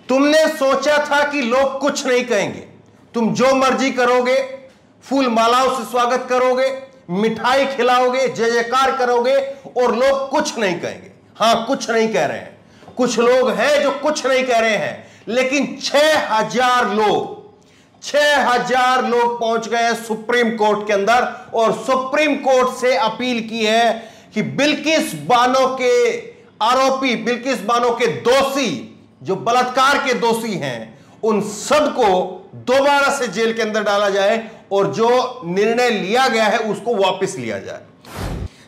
तुमने सोचा था कि लोग कुछ नहीं कहेंगे, तुम जो मर्जी करोगे, फूल मालाओं से स्वागत करोगे, मिठाई खिलाओगे, जय जयकार करोगे और लोग कुछ नहीं कहेंगे। हां, कुछ नहीं कह रहे हैं, कुछ लोग हैं जो कुछ नहीं कह रहे हैं, लेकिन 6000 लोग पहुंच गए सुप्रीम कोर्ट के अंदर और सुप्रीम कोर्ट से अपील की है कि बिल्किस बानो के आरोपी, बिल्किस बानो के दोषी, जो बलात्कार के दोषी हैं, उन सबको दोबारा से जेल के अंदर डाला जाए और जो निर्णय लिया गया है उसको वापस लिया जाए।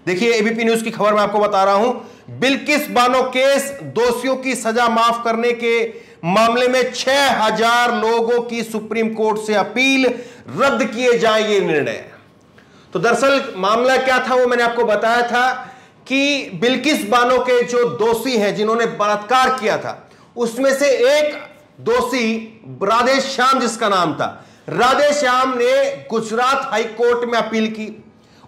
देखिए, एबीपी न्यूज की खबर मैं आपको बता रहा हूं, बिल्किस बानो केस, दोषियों की सजा माफ करने के मामले में 6000 लोगों की सुप्रीम कोर्ट से अपील, रद्द किए जाएंगे निर्णय। तो दरअसल मामला क्या था वो मैंने आपको बताया था कि बिल्किस बानो के जो दोषी हैं, जिन्होंने बलात्कार किया था, उसमें से एक दोषी राधेश्याम जिसका नाम था, राधेश्याम ने गुजरात हाई कोर्ट में अपील की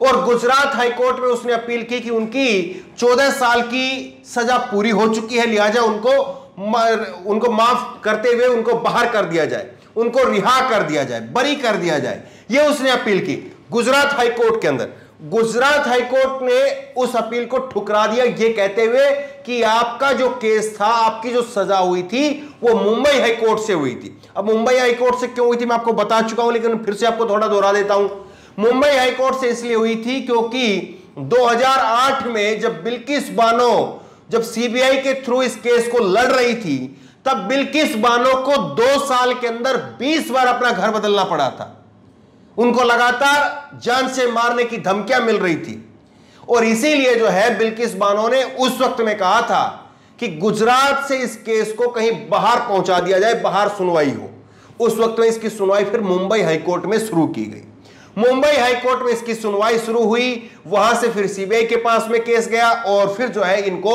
और गुजरात हाई कोर्ट में उसने अपील की कि उनकी 14 साल की सजा पूरी हो चुकी है, लिहाजा उनको माफ करते हुए उनको बाहर कर दिया जाए, उनको रिहा कर दिया जाए, बरी कर दिया जाए। यह उसने अपील की गुजरात हाई कोर्ट के अंदर। गुजरात हाई कोर्ट ने उस अपील को ठुकरा दिया, यह कहते हुए कि आपका जो केस था, आपकी जो सजा हुई थी, वो मुंबई हाई कोर्ट से हुई थी। अब मुंबई हाई कोर्ट से क्यों हुई थी मैं आपको बता चुका हूं, लेकिन फिर से आपको थोड़ा दोहरा देता हूं। मुंबई हाई कोर्ट से इसलिए हुई थी क्योंकि 2008 में जब बिल्किस बानो, जब सीबीआई के थ्रू इस केस को लड़ रही थी, तब बिल्किस बानो को 2 साल के अंदर 20 बार अपना घर बदलना पड़ा था। उनको लगातार जान से मारने की धमकियां मिल रही थी और इसीलिए जो है बिल्किस बानो ने उस वक्त में कहा था कि गुजरात से इस केस को कहीं बाहर पहुंचा दिया जाए, बाहर सुनवाई हो। उस वक्त में इसकी सुनवाई फिर मुंबई हाईकोर्ट में शुरू की गई। मुंबई हाईकोर्ट में इसकी सुनवाई शुरू हुई, वहां से फिर सीबीआई के पास में केस गया और फिर जो है इनको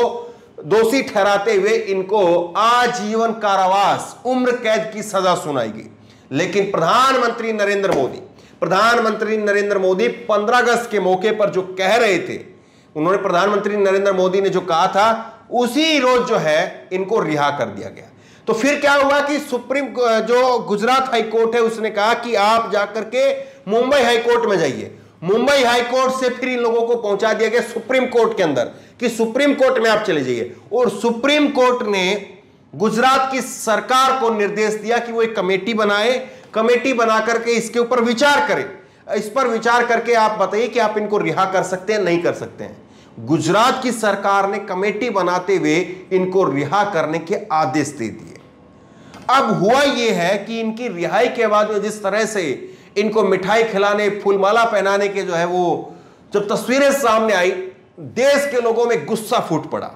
दोषी ठहराते हुए इनको आजीवन कारावास, उम्र कैद की सजा सुनाई गई। लेकिन प्रधानमंत्री नरेंद्र मोदी 15 अगस्त के मौके पर जो कह रहे थे, उन्होंने, प्रधानमंत्री नरेंद्र मोदी ने जो कहा था, उसी रोज जो है इनको रिहा कर दिया गया। तो फिर क्या हुआ कि जो गुजरात हाई कोर्ट है उसने कहा कि आप जाकर के मुंबई हाई कोर्ट में जाइए। मुंबई हाई कोर्ट से फिर इन लोगों को पहुंचा दिया गया सुप्रीम कोर्ट के अंदर कि सुप्रीम कोर्ट में आप चले जाइए। और सुप्रीम कोर्ट ने गुजरात की सरकार को निर्देश दिया कि वो एक कमेटी बनाए, कमेटी बना करके इसके ऊपर विचार करें, इस पर विचार करके आप बताइए कि आप इनको रिहा कर सकते हैं, नहीं कर सकते हैं। गुजरात की सरकार ने कमेटी बनाते हुए इनको रिहा करने के आदेश दे दिए। अब हुआ यह है कि इनकी रिहाई के बाद में जिस तरह से इनको मिठाई खिलाने, फूलमाला पहनाने के जो है वो जब तस्वीरें सामने आई, देश के लोगों में गुस्सा फूट पड़ा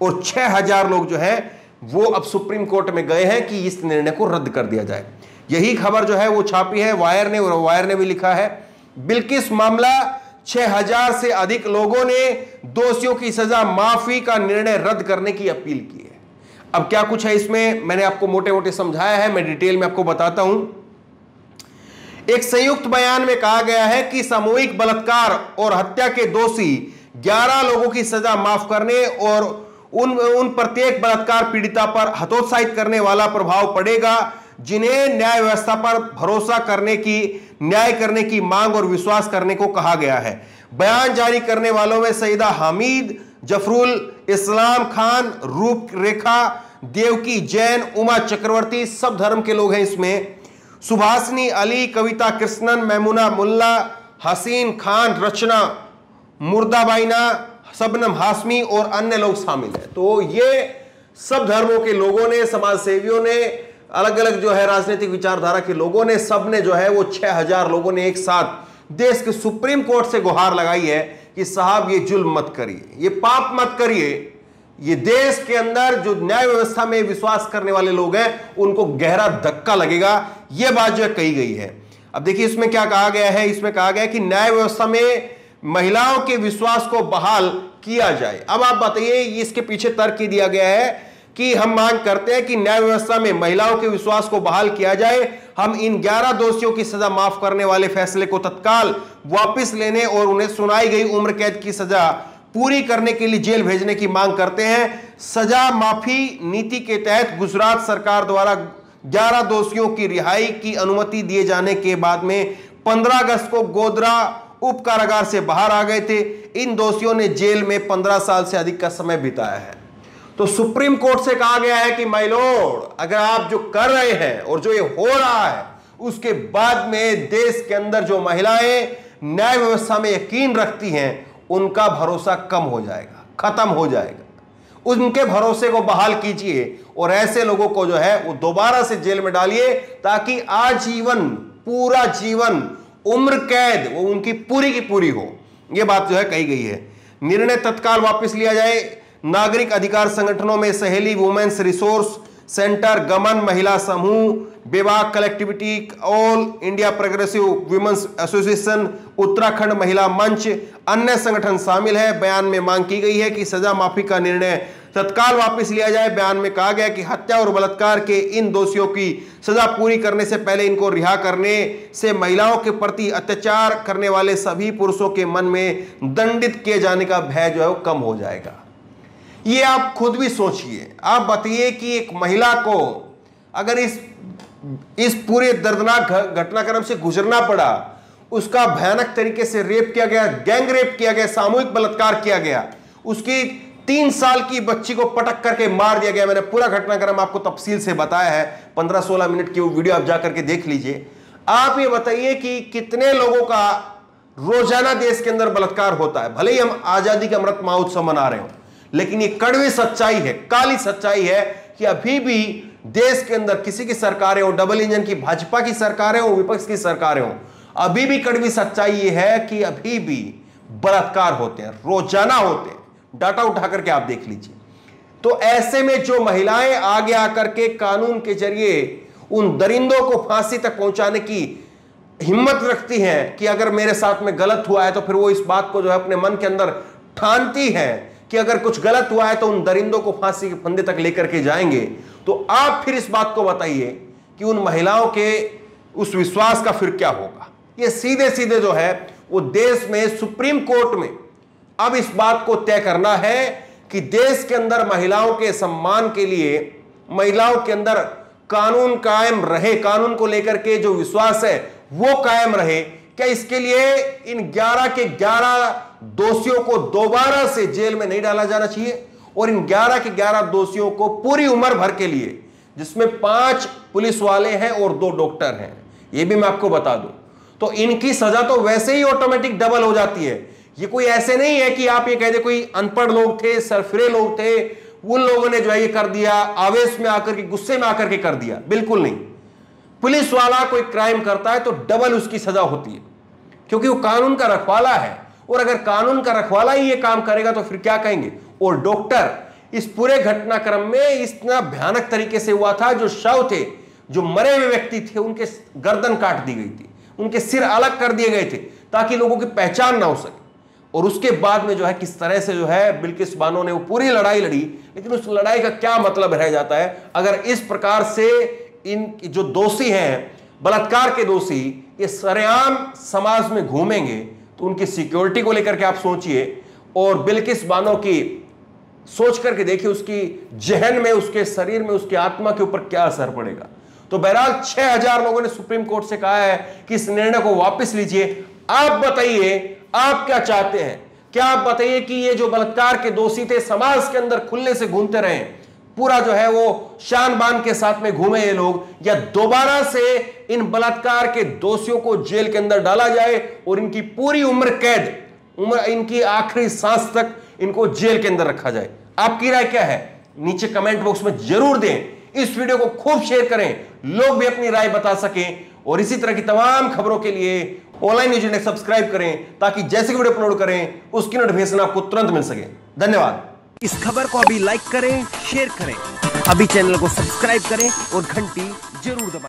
और 6000 लोग जो है वो अब सुप्रीम कोर्ट में गए हैं कि इस निर्णय को रद्द कर दिया जाए। यही खबर जो है वो छापी है वायर ने, और वायर ने भी लिखा है, बिल्किस मामला, 6000 से अधिक लोगों ने दोषियों की सजा माफी का निर्णय रद्द करने की अपील की है। अब क्या कुछ है इसमें मैंने आपको मोटे मोटे समझाया है, मैं डिटेल में आपको बताता हूं। एक संयुक्त बयान में कहा गया है कि सामूहिक बलात्कार और हत्या के दोषी 11 लोगों की सजा माफ करने और उन प्रत्येक बलात्कार पीड़िता पर हतोत्साहित करने वाला प्रभाव पड़ेगा जिन्हें न्याय व्यवस्था पर भरोसा करने की, न्याय करने की मांग और विश्वास करने को कहा गया है। बयान जारी करने वालों में सईदा हामिद, जफरुल इस्लाम खान, रूप रेखा, देवकी जैन, उमा चक्रवर्ती, सब धर्म के लोग हैं इसमें, सुभाषनी अली, कविता कृष्णन, मैमुना मुल्ला, हसीन खान, रचना मुर्दाबाइना, शबनम हाशमी और अन्य लोग शामिल हैं। तो ये सब धर्मों के लोगों ने, समाज सेवियों ने, अलग अलग जो है राजनीतिक विचारधारा के लोगों ने, सब ने जो है वो 6000 लोगों ने एक साथ देश के सुप्रीम कोर्ट से गुहार लगाई है कि साहब ये जुल्म मत करिए, ये पाप मत करिए, ये देश के अंदर जो न्याय व्यवस्था में विश्वास करने वाले लोग हैं उनको गहरा धक्का लगेगा। यह बात जो कही गई है। अब देखिए इसमें क्या कहा गया है, इसमें कहा गया है कि न्याय व्यवस्था में महिलाओं के विश्वास को बहाल किया जाए। अब आप बताइए, इसके पीछे तर्क दिया गया है कि हम मांग करते हैं कि न्याय व्यवस्था में महिलाओं के विश्वास को बहाल किया जाए। हम इन 11 दोषियों की सजा माफ करने वाले फैसले को तत्काल वापस लेने और उन्हें सुनाई गई उम्र कैद की सजा पूरी करने के लिए जेल भेजने की मांग करते हैं। सजा माफी नीति के तहत गुजरात सरकार द्वारा 11 दोषियों की रिहाई की अनुमति दिए जाने के बाद में 15 अगस्त को गोधरा उप कारागार से बाहर आ गए थे। इन दोषियों ने जेल में 15 साल से अधिक का समय बिताया है। तो सुप्रीम कोर्ट से कहा गया है कि माय लॉर्ड, अगर आप जो कर रहे हैं और जो ये हो रहा है, उसके बाद में देश के अंदर जो महिलाएं न्याय व्यवस्था में यकीन रखती हैं, उनका भरोसा कम हो जाएगा, खत्म हो जाएगा। उनके भरोसे को बहाल कीजिए और ऐसे लोगों को जो है वो दोबारा से जेल में डालिए, ताकि आजीवन, पूरा जीवन, उम्र कैद वो उनकी पूरी की पूरी हो। यह बात जो है कही गई है। निर्णय तत्काल वापस लिया जाए। नागरिक अधिकार संगठनों में सहेली वुमेन्स रिसोर्स सेंटर, गमन महिला समूह, विवाह collectivity, all India progressive women's association, Uttarakhand महिला मंच, अन्य संगठन शामिल है। बयान में मांग की गई है कि सजा माफी का निर्णय तत्काल वापस लिया जाए। बयान में कहा गया कि हत्या और बलात्कार के इन दोषियों की सजा पूरी करने से पहले इनको रिहा करने से महिलाओं के प्रति अत्याचार करने वाले सभी पुरुषों के मन में दंडित किए जाने का भय जो है वो कम हो जाएगा। ये आप खुद भी सोचिए। आप बताइए कि एक महिला को अगर इस पूरे दर्दनाक घटनाक्रम से गुजरना पड़ा, उसका भयानक तरीके से रेप किया गया, गैंग रेप किया गया, सामूहिक बलात्कार किया गया, उसकी 3 साल की बच्ची को पटक करके मार दिया गया। मैंने पूरा घटनाक्रम आपको तफसील से बताया है, 15-16 मिनट की वो वीडियो आप जाकर के देख लीजिए। आप ये बताइए कि कितने लोगों का रोजाना देश के अंदर बलात्कार होता है। भले ही हम आजादी का अमृत महोत्सव मना रहे हो, लेकिन ये कड़वी सच्चाई है, काली सच्चाई है कि अभी भी देश के अंदर किसी की सरकारें हो, डबल इंजन की भाजपा की सरकारें हो, विपक्ष की सरकारें हो, अभी भी कड़वी सच्चाई ये है कि अभी भी बलात्कार होते हैं, रोजाना होते हैं। डाटा उठा करके आप देख लीजिए। तो ऐसे में जो महिलाएं आगे आकर के कानून के जरिए उन दरिंदों को फांसी तक पहुंचाने की हिम्मत रखती हैं कि अगर मेरे साथ में गलत हुआ है, तो फिर वो इस बात को जो है अपने मन के अंदर ठानती है कि अगर कुछ गलत हुआ है तो उन दरिंदों को फांसी के फंदे तक लेकर के जाएंगे। तो आप फिर इस बात को बताइए कि उन महिलाओं के उस विश्वास का फिर क्या होगा। ये सीधे सीधे जो है वो देश में सुप्रीम कोर्ट में अब इस बात को तय करना है कि देश के अंदर महिलाओं के सम्मान के लिए, महिलाओं के अंदर कानून कायम रहे, कानून को लेकर के जो विश्वास है वो कायम रहे। क्या इसके लिए इन 11 के 11 दोषियों को दोबारा से जेल में नहीं डाला जाना चाहिए, और इन 11 के 11 दोषियों को पूरी उम्र भर के लिए, जिसमें 5 पुलिस वाले हैं और 2 डॉक्टर हैं, यह भी मैं आपको बता दूं, तो इनकी सजा तो वैसे ही ऑटोमेटिक डबल हो जाती है। ये कोई ऐसे नहीं है कि आप ये कह दे कोई अनपढ़ लोग थे, सरफिरे लोग थे, उन लोगों ने जो है ये कर दिया, आवेश में आकर के, गुस्से में आकर के कर दिया। बिल्कुल नहीं। पुलिस वाला कोई क्राइम करता है तो डबल उसकी सजा होती है, क्योंकि वो कानून का रखवाला है। और अगर कानून का रखवाला ही ये काम करेगा तो फिर क्या कहेंगे। और डॉक्टर, इस पूरे घटनाक्रम में इतना भयानक तरीके से हुआ था, जो शव थे, जो मरे हुए व्यक्ति थे, उनके गर्दन काट दी गई थी, उनके सिर अलग कर दिए गए थे ताकि लोगों की पहचान ना हो सके। और उसके बाद में जो है किस तरह से जो है बिल्किस बानो ने वो पूरी लड़ाई लड़ी, लेकिन उस लड़ाई का क्या मतलब रह जाता है अगर इस प्रकार से इन जो दोषी हैं, बलात्कार के दोषी, ये सरेआम समाज में घूमेंगे तो उनकी सिक्योरिटी को लेकर के आप सोचिए। और बिल्किस बानो की सोच करके देखिए, उसकी जहन में, उसके शरीर में, उसकी आत्मा के ऊपर क्या असर पड़ेगा। तो बहरहाल 6000 लोगों ने सुप्रीम कोर्ट से कहा है कि इस निर्णय को वापस लीजिए। आप बताइए आप क्या चाहते हैं। क्या आप बताइए कि ये जो बलात्कार के दोषी थे समाज के अंदर खुले से घूमते रहे, पूरा जो है वो शान बान के साथ में घूमे ये लोग, या दोबारा से इन बलात्कार के दोषियों को जेल के अंदर डाला जाए और इनकी पूरी उम्र कैद, इनकी आखिरी सांस तक इनको जेल के अंदर रखा जाए। आपकी राय क्या है नीचे कमेंट बॉक्स में जरूर दें। इस वीडियो को खूब शेयर करें, लोग भी अपनी राय बता सकें। और इसी तरह की तमाम खबरों के लिए ऑनलाइन न्यूज इंडेक्स सब्सक्राइब करें, ताकि जैसे वीडियो अपलोड करें उसकी नोटिफिकेशन आपको तुरंत मिल सके। धन्यवाद। इस खबर को अभी लाइक करें, शेयर करें, अभी चैनल को सब्सक्राइब करें और घंटी जरूर दबाएं।